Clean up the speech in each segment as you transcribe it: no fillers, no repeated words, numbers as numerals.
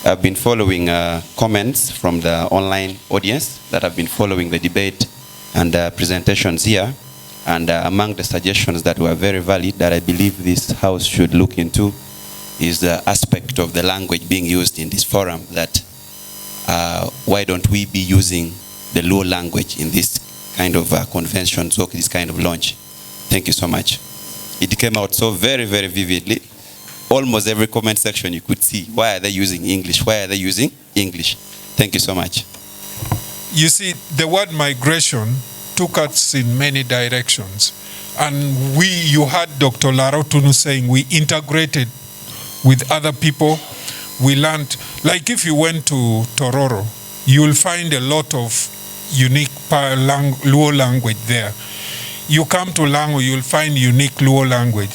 I've been following comments from the online audience that have been following the debate and presentations here. And among the suggestions that were very valid that I believe this House should look into is the aspect of the language being used in this forum, that why don't we be using the Luo language in this kind of conventions or this kind of launch. Thank you so much. It came out so very, very vividly. Almost every comment section you could see, why are they using English? Why are they using English? Thank you so much. You see, the word migration took us in many directions. And you heard Dr. Larotunu saying we integrated with other people. We learned, like if you went to Tororo, you will find a lot of unique Luo language there. You come to Lango, you'll find unique Luo language.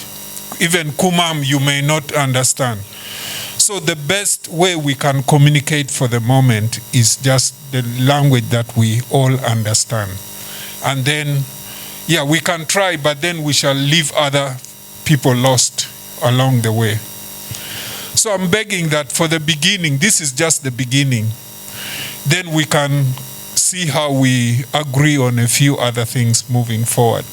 Even Kumam, you may not understand. So the best way we can communicate for the moment is just the language that we all understand. And then, yeah, we can try, but then we shall leave other people lost along the way. So I'm begging that for the beginning, this is just the beginning, then we can see how we agree on a few other things moving forward.